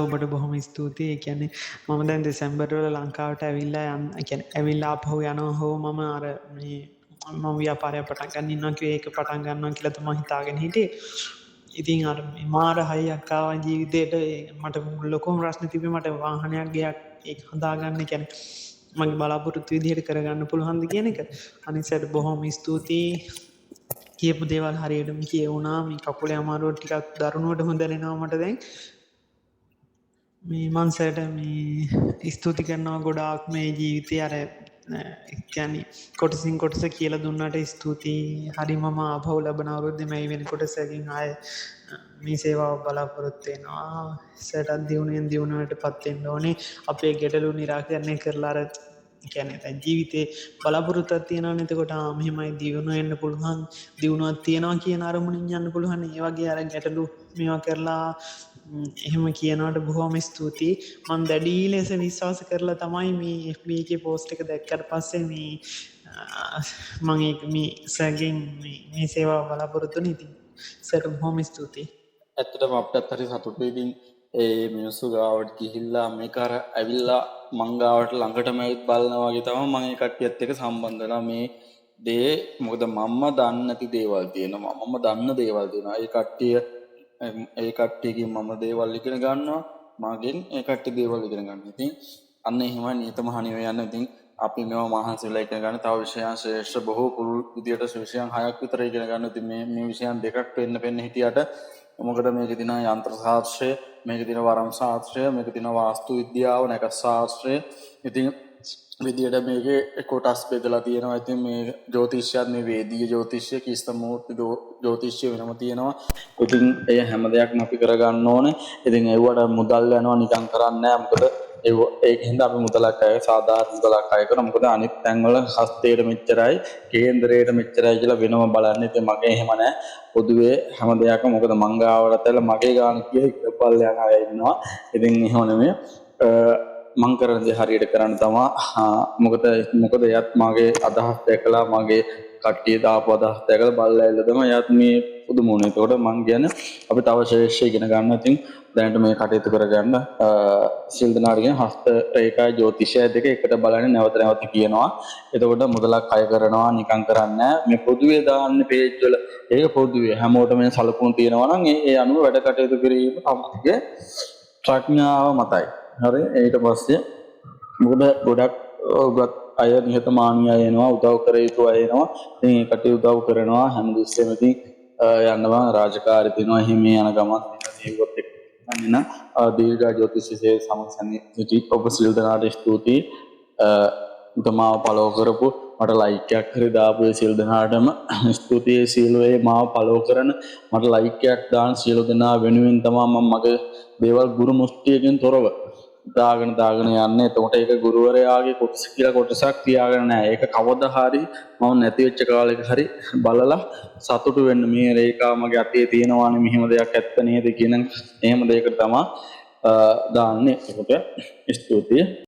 ඔබට බොහොම ස්තුතියි. ඒ කියන්නේ මම දැන් දෙසැම්බර් වල ලංකාවට ඇවිල්ලා ඒ කියන්නේ ඇවිල්ලා ආපහු යනවා හෝ මම අර මේ මම ව්‍යාපාරයක් පටන් ගන්න ඉන්නවා කිව්වේ ඒක පටන් ගන්නවා කියලා තමයි හිතාගෙන හිටියේ. ඉතින් අර මාර හයියක් ආවා ජීවිතේට. මට ලොකුම ප්‍රශ්නේ තිබ්බේ මට වාහනයක් ගෙයක් ඒක හදාගන්න කියන්නේ මගේ බලාපොරොත්තු විදිහට කරගන්න පුළුවන්ද කියන එක. අනිත් සැරේ බොහොම ස්තුතියි. කියපු දේවල් හරියටම කියවුණා. මේ කකුලේ අමාරුව ටිකක් දරුණුවට හොඳ දැනෙනවා මට දැන්. මේ මං සර්ට මේ ස්තුති කරනවා ගොඩාක් මේ ජීවිතේ අර කියන්නේ කොටසින් කොටස කියලා දුන්නට ස්තුතියි. හරි මම ආපහු ලබන අවුරුද්දේ මේ වෙන කොටසකින් ආයේ මේ සේවාව බලාපොරොත්තු වෙනවා. සර්ටත් දියුණුවෙන් දියුණුවටපත් වෙන්න ඕනේ. අපේ ගැටලු निराකරණය කරලා අර කියන්නේ දැන් ජීවිතේ බලාපොරොත්තුවක් තියෙනවනේ. එතකොට මෙහෙමයි දියුණු වෙන්න පුළුවන්, දියුණුවක් තියනවා කියන අරමුණින් යන්න පුළුවන්. ඒ වගේ අර ගැටලු මේවා කරලා එහෙම කියනවට බොහොම ස්තුතියි. මම දැඩි ලෙස විශ්වාස කරලා තමයි මේ FB එකේ පෝස්ට් එක දැක්කට පස්සේ මම මේ සර්ගෙන් මේ සේවාව බලාපොරොත්තු වෙන්නේ. ඉතින් සර්ට බොහොම ස්තුතියි. ඇත්තටම අපිටත් හරි සතුටුයි. ඉතින් ඒ මිනිස්සු ගාවට ගිහිල්ලා මේක අර ඇවිල්ලා මං ගාවට ළඟටම ඇවිත් බලනවා වගේ තමයි මම ඒ කට්ටියත් එක්ක සම්බන්ධ වෙලා මේ දේ. මොකද මම දන්නේ නැති දේවල් තියෙනවා, මම දන්න දේවල් තියෙනවා. ඒ කට්ටියකින් මම දේවල් ඉගෙන ගන්නවා, මගෙන් ඒ කට්ටිය දේවල් ඉගෙන ගන්නවා. ඉතින් අන්න එහෙමයි නියතමහණිය යන. ඉතින් අපි මේවා මහන්සි වෙලා ඉගෙන ගන්න. තව විෂයන් ශ්‍රේෂ්ඨ බොහෝ පුළුල් විදියට විෂයන් 6ක් විතර ඉගෙන ගන්න. ඉතින් මේ විෂයන් දෙකක් වෙන්න හිටියට මොකද මේකේ තියෙන යන්ත්‍ර ශාස්ත්‍රය, මේකේ තියෙන වරම් ශාස්ත්‍රය, මේකේ තියෙන වාස්තු විද්‍යාව, නැකත් ශාස්ත්‍රය. ඉතින් විදියට මේකේ කොටස් බෙදලා තියෙනවා. ඉතින් මේ ජ්‍යොතිෂයත් මේ වේදීය ජ්‍යොතිෂය, කිස්තමූර්ති ජ්‍යොතිෂය වෙනම තියෙනවා. ඉතින් ඒ හැම දෙයක්ම අපි කරගන්න ඕනේ. ඉතින් ඒවට මුදල් යනවා නිකන් කරන්නේ නැහැ. මොකද ඒකින්ද අපි මුදලක් අය සාධාරණ මුදලක් අය කරනවා. මොකද අනිත් තැන්වල හස්තයට මෙච්චරයි, කේන්දරයට මෙච්චරයි කියලා වෙනම බලන්න. ඉතින් මගේ එහෙම නැහැ. පොදුවේ හැම දෙයක්ම මොකද මංගාවට ඇවිල්ලා මගේ ගාන කිය ඉක්පල් යන අය ඉන්නවා. ඉතින් එහෙම නෙමෙයි මං කරන දේ හරියට කරන්න තමයි. මොකද එයත් මගේ අදහස් දැකලා මගේ කට්ටිය දාපු අදහස් දැකලා බලලා ඇවිල්ලා තමයි එයත් මේ පුදුම වුණේ. ඒකට මං කියන්නේ අපි තව ශ්‍රේෂ්ඨ ඉගෙන ගන්න. ඉතින් දැනට මේ කටයුතු කරගන්න සිල් දනාට කියන හස්ත රේඛා ජ්‍යොතිෂය දෙක එකට බලන්නේ නැවත කියනවා. එතකොට මුදලක් අය කරනවා නිකන් කරන්නේ මේ පොදුවේ දාන්න පේජ් වල. ඒක පොදුවේ හැමෝටම මේ සලකුණු තියෙනවා නම් ඒ අනුව වැඩ කටයුතු කිරීම තමයි ප්‍රඥාව මතයි. හරි. ඊට පස්සේ මොකද ගොඩක් උගත් අය නිහතමානී අය එනවා, උදව් කර යුතු අය එනවා. ඉතින් ඒකට උදව් කරනවා හැම දෙස්සෙම. ඉතින් යන්නවා රාජකාරී තියෙනවා. එහෙම යන ගමන් ඒකත් එක්ක අන්න දීර්ඝ ජ්‍යොතිෂයේ සමසන්නේ සිටි ඔබ සිල් දනාට ස්තුතියි. මාව ෆලෝ කරපු මට ලයික් එකක් හරි දාපු සිල් දනාටම ස්තුතියි. සීලයේ මාව ෆලෝ කරන මට ලයික් එකක් දාන සියලු දෙනා වෙනුවෙන් තමයි මම මගේ දේවල් ගුරු මුස්තියකින් තොරව දාගෙන යන්නේ. එතකොට ඒක ගුරුවරයාගේ කොටස කියලා කොටසක් තියාගෙන නැහැ. ඒක කවදා හරි මම නැති වෙච්ච කාලෙක හරි බලලා සතුටු වෙන්න මේ රේඛාව මගේ අතේ තියෙනවානේ, මෙහෙම දෙයක් ඇත්ත නේද කියන එහෙම දෙයකට තමයි දාන්නේ. එතකොට ස්තුතියි.